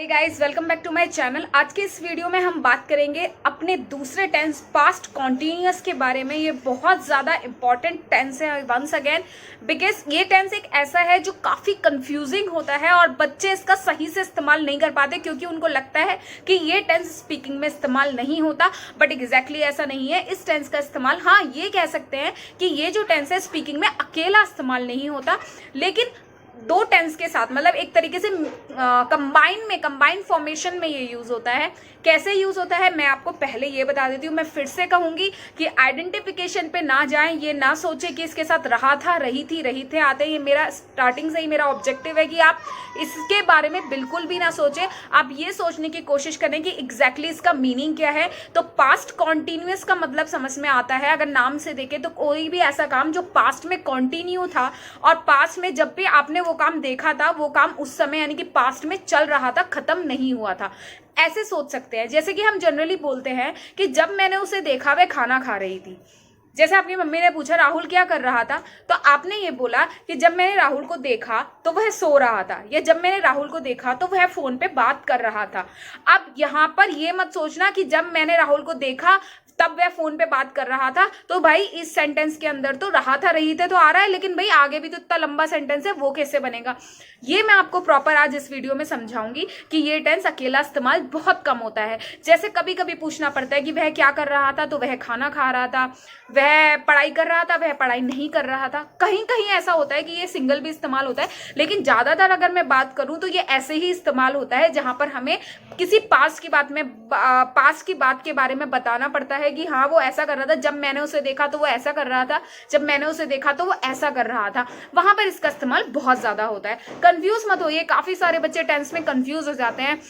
Hey guys, welcome back to my channel. आज के इस वीडियो में हम बात करेंगे अपने दूसरे टेंस पास्ट कॉन्टिन्यूअस के बारे में। ये बहुत ज़्यादा इंपॉर्टेंट टेंस है वंस अगेन, बिकॉज ये टेंस एक ऐसा है जो काफ़ी कंफ्यूजिंग होता है और बच्चे इसका सही से इस्तेमाल नहीं कर पाते क्योंकि उनको लगता है कि ये टेंस स्पीकिंग में इस्तेमाल नहीं होता, बट एग्जैक्टली ऐसा नहीं है। इस टेंस का इस्तेमाल, हाँ ये कह सकते हैं कि ये जो टेंस है स्पीकिंग में अकेला इस्तेमाल नहीं होता, लेकिन दो टेंस के साथ, मतलब एक तरीके से कंबाइन फॉर्मेशन में ये यूज होता है। कैसे यूज होता है मैं आपको पहले ये बता देती हूँ। मैं फिर से कहूंगी कि आइडेंटिफिकेशन पे ना जाएं, ये ना सोचे कि इसके साथ रहा था, रही थी, रही थे, आते। ये मेरा स्टार्टिंग से ही मेरा ऑब्जेक्टिव है कि आप इसके बारे में बिल्कुल भी ना सोचें। आप ये सोचने की कोशिश करें कि एग्जैक्टली इसका मीनिंग क्या है। तो पास्ट कॉन्टिन्यूअस का मतलब समझ में आता है अगर नाम से देखें तो कोई भी ऐसा काम जो पास्ट में कॉन्टिन्यू था और पास्ट में जब भी आपने वो काम देखा था वो काम उस समय यानी कि पास्ट में चल रहा था, खत्म नहीं हुआ था। ऐसे सोच सकते हैं। जैसे कि हम जनरली बोलते हैं कि जब मैंने उसे देखा वह खाना खा रही थी। जैसे आपकी मम्मी ने पूछा राहुल क्या कर रहा था, तो आपने ये बोला कि जब मैंने राहुल को देखा तो वह सो रहा था, या जब मैंने राहुल को देखा तो वह फोन पे बात कर रहा था। अब यहाँ पर ये मत सोचना कि जब मैंने राहुल को देखा तब वह फोन पे बात कर रहा था। तो भाई इस सेंटेंस के अंदर तो रहा था, रही थे तो आ रहा है, लेकिन भाई आगे भी तो इतना लंबा सेंटेंस है, वो कैसे बनेगा। ये मैं आपको प्रॉपर आज इस वीडियो में समझाऊंगी कि ये टेंस अकेला इस्तेमाल बहुत कम होता है। जैसे कभी कभी पूछना पड़ता है कि वह क्या कर रहा था, तो वह खाना खा रहा था। वह पढ़ाई कर रहा था, वह पढ़ाई नहीं कर रहा था। कहीं कहीं ऐसा होता है कि ये सिंगल भी इस्तेमाल होता है, लेकिन ज्यादातर अगर मैं बात करूं तो ये ऐसे ही इस्तेमाल होता है जहां पर हमें किसी पास्ट की बात के बारे में बताना पड़ता है कि हाँ वो ऐसा कर रहा था, जब मैंने उसे देखा तो वो ऐसा कर रहा था, जब मैंने उसे देखा तो वो ऐसा कर रहा था। वहां पर इसका इस्तेमाल बहुत ज्यादा होता है। कंफ्यूज मत होइए, काफी सारे बच्चे टेंस में कंफ्यूज हो जाते हैं।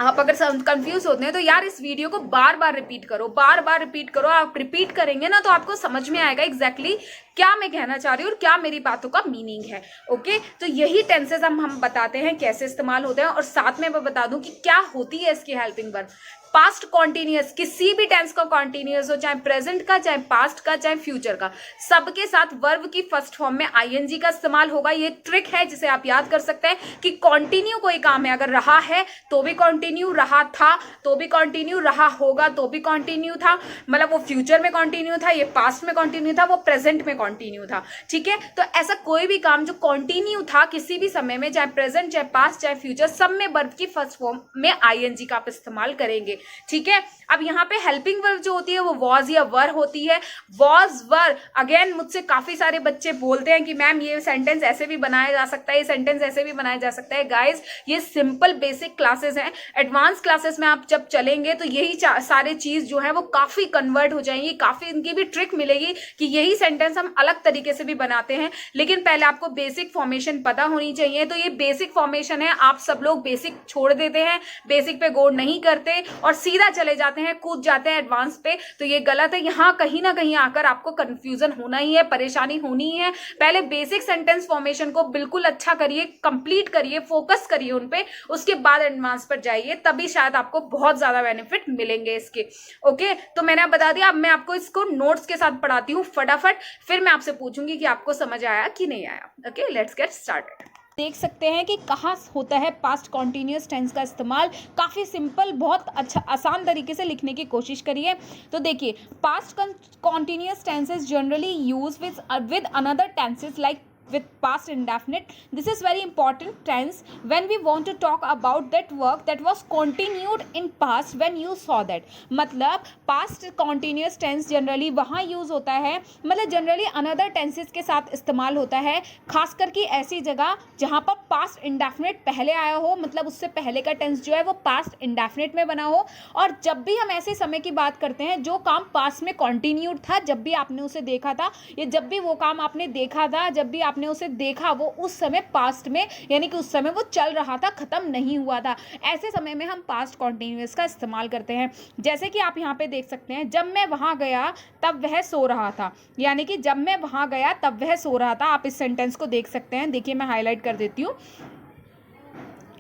आप अगर कंफ्यूज होते हैं तो यार इस वीडियो को बार बार रिपीट करो, बार बार रिपीट करो। आप रिपीट करेंगे ना तो आपको समझ में आएगा एग्जैक्टली क्या मैं कहना चाह रही हूँ और क्या मेरी बातों का मीनिंग है। ओके, तो यही टेंसेस हम बताते हैं कैसे इस्तेमाल होते हैं, और साथ में मैं बता दूं कि क्या होती है इसकी हेल्पिंग वर्ब। पास्ट कॉन्टिन्यूअस, किसी भी टेंस का कॉन्टिन्यूअस हो, चाहे प्रेजेंट का, चाहे पास्ट का, चाहे फ्यूचर का, सबके साथ वर्ब की फर्स्ट फॉर्म में आईएनजी का इस्तेमाल होगा। ये ट्रिक है जिसे आप याद कर सकते हैं कि कॉन्टिन्यू कोई काम है, अगर रहा है तो भी कॉन्टिन्यू, रहा था तो भी कॉन्टिन्यू, रहा होगा तो भी कॉन्टिन्यू था, मतलब वो फ्यूचर में कॉन्टिन्यू था, ये पास्ट में कॉन्टिन्यू था, वो प्रेजेंट में कॉन्टिन्यू था। ठीक है, तो ऐसा कोई भी काम जो कॉन्टिन्यू था किसी भी समय में, चाहे प्रेजेंट, चाहे पास्ट, चाहे फ्यूचर, सब में वर्ब की फर्स्ट फॉर्म में आईएनजी का आप इस्तेमाल करेंगे। ठीक है, अब यहाँ पे हेल्पिंग वर्ब जो होती है वो वॉज या वर होती है। वॉज, वर, अगेन मुझसे काफी सारे बच्चे बोलते हैं कि मैम ये सेंटेंस ऐसे भी बनाया जा सकता है, ये सेंटेंस ऐसे भी बनाया जा सकता है। गाइस ये सिंपल बेसिक क्लासेस हैं। एडवांस क्लासेस में आप जब चलेंगे तो यही सारे चीज जो है वो काफी कन्वर्ट हो जाएंगी, काफी इनकी भी ट्रिक मिलेगी कि यही सेंटेंस हम अलग तरीके से भी बनाते हैं। लेकिन पहले आपको बेसिक फॉर्मेशन पता होनी चाहिए। तो ये बेसिक फॉर्मेशन है, आप सब लोग बेसिक छोड़ देते हैं, बेसिक पे गौर नहीं करते और सीधा चले जाते हैं, कूद जाते हैं एडवांस पे, तो ये गलत है। यहाँ कहीं ना कहीं आकर आपको कंफ्यूजन होना ही है, परेशानी होनी ही है। पहले बेसिक सेंटेंस फॉर्मेशन को बिल्कुल अच्छा करिए, कंप्लीट करिए, फोकस करिए उन पे, उसके बाद एडवांस पर जाइए, तभी शायद आपको बहुत ज्यादा बेनिफिट मिलेंगे इसके। ओके, तो मैंने बता दिया। अब मैं आपको इसको नोट्स के साथ पढ़ाती हूँ फटाफट, फिर मैं आपसे पूछूंगी कि आपको समझ आया कि नहीं आया। Okay, let's get started. देख सकते हैं कि कहाँ होता है पास्ट कॉन्टिन्यूअस टेंस का इस्तेमाल। काफ़ी सिंपल, बहुत अच्छा आसान तरीके से लिखने की कोशिश करिए। तो देखिए, past continuous tenses generally use with another tenses like with past indefinite. This is very important tense when we want to talk about that work that was continued in past when you saw that. मतलब past continuous tense generally वहाँ use होता है, मतलब generally another tenses के साथ इस्तेमाल होता है, खास करके ऐसी जगह जहाँ पर पास्ट इंडेफिनिट पहले आया हो, मतलब उससे पहले का टेंस जो है वो पास्ट इंडेफिनिट में बना हो। और जब भी हम ऐसे समय की बात करते हैं जो काम पास्ट में कॉन्टिन्यूड था, जब भी आपने उसे देखा था, या जब भी वो काम आपने देखा था, जब भी आपने उसे देखा वो उस समय पास्ट में, यानी कि उस समय वो चल रहा था, खत्म नहीं हुआ था, ऐसे समय में हम पास्ट कॉन्टिन्यूअस का इस्तेमाल करते हैं। जैसे कि आप यहाँ पे देख सकते हैं, जब मैं वहां गया तब वह सो रहा था, यानी कि जब मैं वहां गया तब वह सो रहा था। आप इस सेंटेंस को देख सकते हैं, देखिए मैं हाईलाइट कर देती हूँ।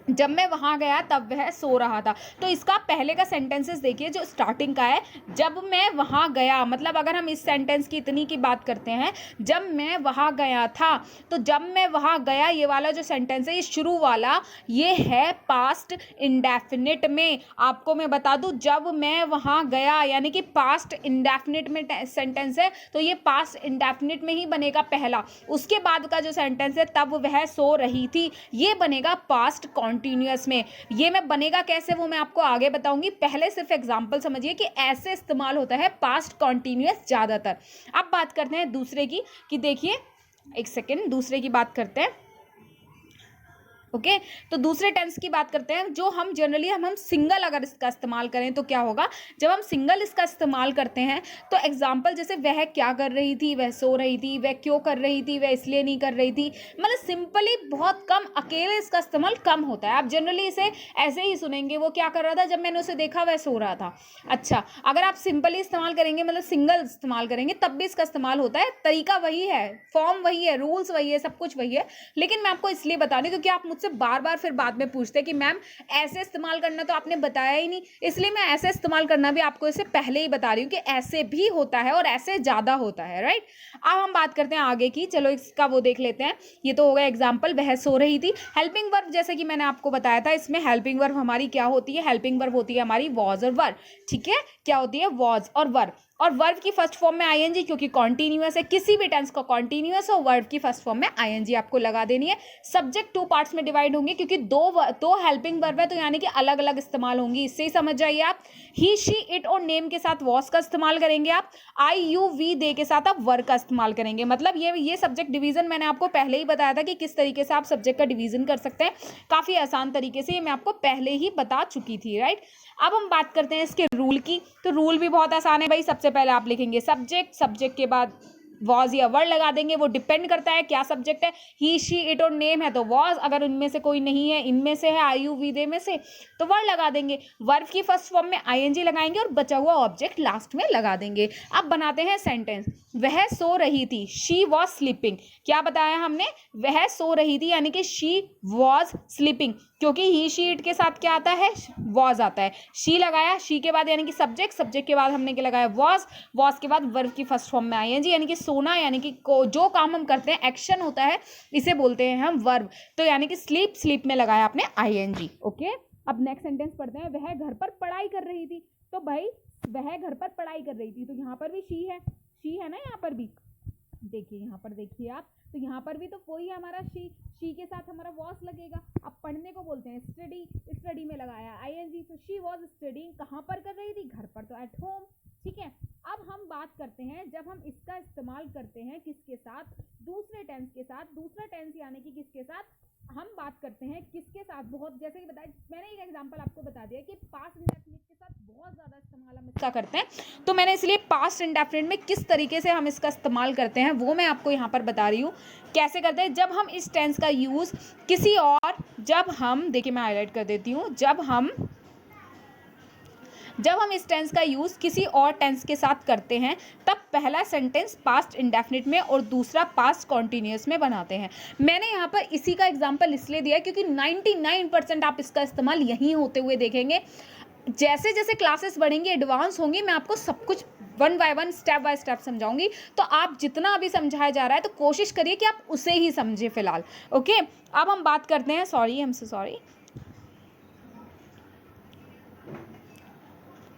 जब मैं वहाँ गया तब वह सो रहा था। तो इसका पहले का सेंटेंसेस देखिए जो स्टार्टिंग का है, जब मैं वहाँ गया, मतलब अगर हम इस सेंटेंस की इतनी की बात करते हैं, जब मैं वहाँ गया था, तो जब मैं वहाँ गया ये वाला जो सेंटेंस है, ये शुरू वाला, ये है पास्ट इंडेफिनिट में। आपको मैं बता दूँ, जब मैं वहाँ गया यानी कि पास्ट इंडेफिनिट में सेंटेंस है, तो ये पास्ट इंडेफिनिट में ही बनेगा पहला। उसके बाद का जो सेंटेंस है, तब वह सो रही थी, ये बनेगा पास्ट कॉन्टिन्यूअस में। ये मैं बनेगा कैसे वो मैं आपको आगे बताऊंगी, पहले सिर्फ एग्जांपल समझिए कि ऐसे इस्तेमाल होता है पास्ट कॉन्टिन्यूअस ज्यादातर। अब बात करते हैं दूसरे की, कि देखिए एक सेकेंड, दूसरे की बात करते हैं। ओके तो दूसरे टेंस की बात करते हैं, जो हम जनरली हम सिंगल अगर इसका इस्तेमाल करें तो क्या होगा। जब हम सिंगल इसका इस्तेमाल करते हैं तो एग्जाम्पल जैसे वह क्या कर रही थी, वह सो रही थी, वह क्यों कर रही थी, वह इसलिए नहीं कर रही थी, मतलब सिंपली बहुत कम, अकेले इसका इस्तेमाल कम होता है। आप जनरली इसे ऐसे ही सुनेंगे, वो क्या कर रहा था, जब मैंने उसे देखा वह सो रहा था। अच्छा, अगर आप सिंपली इस्तेमाल करेंगे, मतलब सिंगल इस्तेमाल करेंगे, तब भी इसका इस्तेमाल होता है। तरीका वही है, फॉर्म वही है, रूल्स वही है, सब कुछ वही है, लेकिन मैं आपको इसलिए बता रही हूँ क्योंकि आप से बार बार फिर बाद में पूछते हैं कि मैम ऐसे इस्तेमाल करना तो आपने बताया ही नहीं, इसलिए मैं ऐसे इस्तेमाल करना भी आपको इससे पहले ही बता रही हूँ कि ऐसे भी होता है और ऐसे ज्यादा होता है, राइट। अब हम बात करते हैं आगे की, चलो इसका वो देख लेते हैं। ये तो हो गया एग्जाम्पल, वह सो रही थी। हेल्पिंग वर्ब जैसे कि मैंने आपको बताया था, इसमें हेल्पिंग वर्ब हमारी क्या होती है, हेल्पिंग वर्ब होती है हमारी वॉज और वर। ठीक है, क्या होती है, वॉज और वर। और वर्ब की फर्स्ट फॉर्म में आईएनजी, क्योंकि कॉन्टिन्यूअस है, किसी भी टेंस का कॉन्टिन्यूअस हो, वर्ब की फर्स्ट फॉर्म में आईएनजी आपको लगा देनी है। सब्जेक्ट टू पार्ट्स में डिवाइड होंगे, क्योंकि दो हेल्पिंग वर्ब है, तो यानी कि अलग अलग इस्तेमाल होंगी, इससे ही समझ जाइए आप। ही शी इट और नेम के साथ वॉज का इस्तेमाल करेंगे आप, आई यू वी दे के साथ आप वर्ब का इस्तेमाल करेंगे। मतलब ये सब्जेक्ट डिवीजन मैंने आपको पहले ही बताया था कि किस तरीके से आप सब्जेक्ट का डिवीजन कर सकते हैं, काफी आसान तरीके से, ये मैं आपको पहले ही बता चुकी थी, राइट। अब हम बात करते हैं इसके रूल की, तो रूल भी बहुत आसान है भाई। सबसे पहले आप लिखेंगे सब्जेक्ट, सब्जेक्ट के बाद वॉज या वर्ड लगा देंगे, वो डिपेंड करता है क्या सब्जेक्ट है। ही शी इट और नेम है तो वॉज, अगर उनमें से कोई नहीं है, इनमें से है, आई यू वी दे में से, तो वर्ड लगा देंगे। वर्ब की फर्स्ट फॉर्म में आईएनजी लगाएंगे और बचा हुआ ऑब्जेक्ट लास्ट में लगा देंगे। अब बनाते हैं सेंटेंस। वह सो रही थी, शी वॉज स्लीपिंग। क्या बताया हमने, वह सो रही थी यानी कि शी वॉज स्लीपिंग, क्योंकि ही शी इट के साथ क्या आता है, वॉज आता है। शी लगाया, शी के बाद यानी कि सब्जेक्ट, सब्जेक्ट के बाद हमने क्या लगाया, वॉज, वॉज के बाद वर्ब की फर्स्ट फॉर्म में आईएनजी, यानी कि सोना, यानी कि जो काम हम करते हैं, एक्शन होता है, इसे बोलते हैं हम वर्ब। तो यानी कि स्लीप, स्लीप में लगाया आपने आईएनजी। ओके, अब नेक्स्ट सेंटेंस पढ़ते हैं। वह घर पर पढ़ाई कर रही थी, तो भाई वह घर पर पढ़ाई कर रही थी, तो यहाँ पर भी शी है ना, यहाँ पर भी देखिए, यहाँ पर देखिए आप, तो यहाँ पर भी तो वही है हमारा शी के साथ हमारा वॉज लगेगा। अब पढ़ने को बोलते हैं स्टडी, स्टडी में लगाया आईएनजी, तो शी वॉज स्टडीइंग, कहाँ पर कर रही थी, घर पर, तो एट होम। ठीक है, अब हम बात करते हैं जब हम इसका इस्तेमाल करते हैं किसके साथ, दूसरे टेंस के साथ। दूसरा टेंस यानी कि किसके साथ, हम बात करते हैं किसके साथ, बहुत जैसे कि बताया मैंने, एक एग्जांपल आपको बता दिया कि पास्ट इंडेफिनिट के साथ बहुत ज़्यादा इस्तेमाल हम इसका करते हैं, तो मैंने इसलिए पास्ट इंडेफिनिट में किस तरीके से हम इसका इस्तेमाल करते हैं वो मैं आपको यहाँ पर बता रही हूँ। कैसे करते हैं, जब हम इस टेंस का यूज़ किसी और, जब हम देखिए मैं हाईलाइट कर देती हूँ, जब हम इस टेंस का यूज़ किसी और टेंस के साथ करते हैं, तब पहला सेंटेंस पास्ट इंडेफिनिट में और दूसरा पास्ट कॉन्टिन्यूअस में बनाते हैं। मैंने यहाँ पर इसी का एग्जांपल इसलिए दिया क्योंकि 99% आप इसका इस्तेमाल यहीं होते हुए देखेंगे। जैसे जैसे क्लासेस बढ़ेंगी, एडवांस होंगी, मैं आपको सब कुछ one by one, step by step समझाऊंगी। तो आप जितना अभी समझाया जा रहा है, तो कोशिश करिए कि आप उसे ही समझे फिलहाल। ओके, अब हम बात करते हैं, sorry, I am so sorry,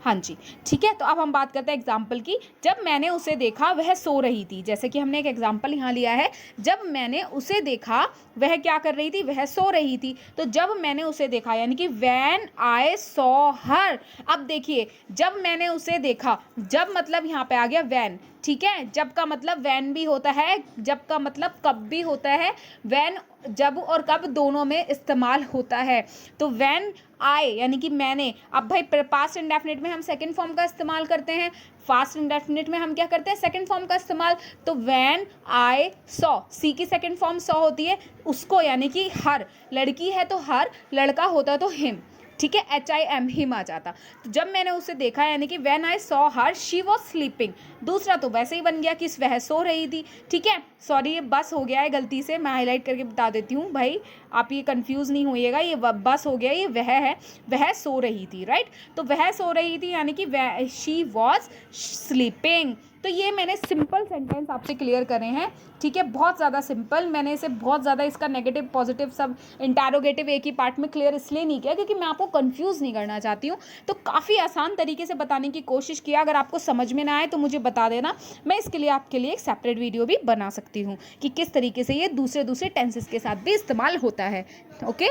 हाँ जी, ठीक है। तो अब हम बात करते हैं एग्जाम्पल की। जब मैंने उसे देखा वह सो रही थी, जैसे कि हमने एक एग्जाम्पल यहाँ लिया है, जब मैंने उसे देखा वह क्या कर रही थी, वह सो रही थी। तो जब मैंने उसे देखा यानी कि व्हेन आई सॉ हर। अब देखिए, जब मैंने उसे देखा, जब मतलब यहाँ पे आ गया व्हेन, ठीक है। जब का मतलब व्हेन भी होता है, जब का मतलब कब भी होता है। व्हेन जब और कब दोनों में इस्तेमाल होता है। तो व्हेन आई यानी कि मैंने। अब भाई पास्ट इंडेफिनिट में हम सेकंड फॉर्म का इस्तेमाल करते हैं, फास्ट इंडेफिनिट में हम क्या करते हैं, सेकंड फॉर्म का इस्तेमाल। तो व्हेन आई सॉ, सी की सेकंड फॉर्म सॉ होती है, उसको यानी कि हर, लड़की है तो हर, लड़का होता तो हिम। ठीक है, HIM हिम आ जाता। तो जब मैंने उसे देखा, यानी कि when I saw her she was sleeping, दूसरा तो वैसे ही बन गया कि वह सो रही थी। ठीक है, सॉरी ये बस हो गया है गलती से, मैं हाईलाइट करके बता देती हूँ भाई, आप ये कंफ्यूज नहीं होइएगा, ये बस हो गया, ये वह है, वह सो रही थी, राइट। तो वह सो रही थी यानी कि शी वॉज स्लीपिंग। तो ये मैंने सिंपल सेंटेंस आपसे क्लियर करे हैं। ठीक है, बहुत ज़्यादा सिंपल, मैंने इसे बहुत ज़्यादा इसका नेगेटिव पॉजिटिव सब इंटैरोगेटिव एक ही पार्ट में क्लियर इसलिए नहीं किया क्योंकि मैं आपको कंफ्यूज नहीं करना चाहती हूँ। तो काफ़ी आसान तरीके से बताने की कोशिश किया। अगर आपको समझ में ना आए तो मुझे बता देना, मैं इसके लिए आपके लिए एक सेपरेट वीडियो भी बना सकती हूँ कि किस तरीके से ये दूसरे टेंसेस के साथ भी इस्तेमाल होता है। ओके,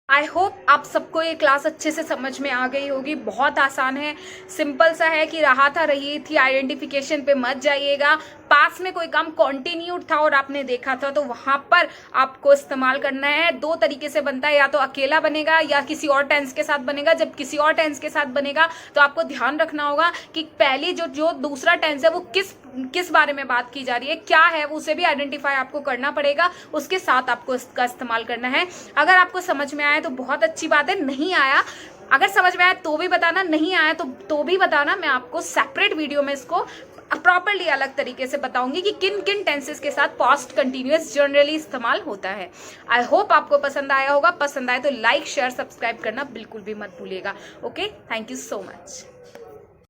आई होप आप सबको ये क्लास अच्छे से समझ में आ गई होगी। बहुत आसान है, सिंपल सा है कि रहा था रही थी, आइडेंटिफिकेशन पे मत जाइएगा। पास में कोई काम कॉन्टिन्यूड था और आपने देखा था तो वहां पर आपको इस्तेमाल करना है। दो तरीके से बनता है, या तो अकेला बनेगा या किसी और टेंस के साथ बनेगा। जब किसी और टेंस के साथ बनेगा तो आपको ध्यान रखना होगा कि पहली जो दूसरा टेंस है वो किस बारे में बात की जा रही है, क्या है, उसे भी आइडेंटिफाई आपको करना पड़ेगा, उसके साथ आपको इसका इस्तेमाल करना है। अगर आपको समझ में आया तो बहुत अच्छी बात है, नहीं आया, अगर समझ में आया तो भी बताना, नहीं आया तो भी बताना। मैं आपको सेपरेट वीडियो में इसको प्रॉपरली अलग तरीके से बताऊंगी कि किन किन टेंसेस के साथ पास्ट कंटिन्यूअस जनरली इस्तेमाल होता है। आई होप आपको पसंद आया होगा। पसंद आए तो लाइक शेयर सब्सक्राइब करना बिल्कुल भी मत भूलिएगा। Okay, thank you so much.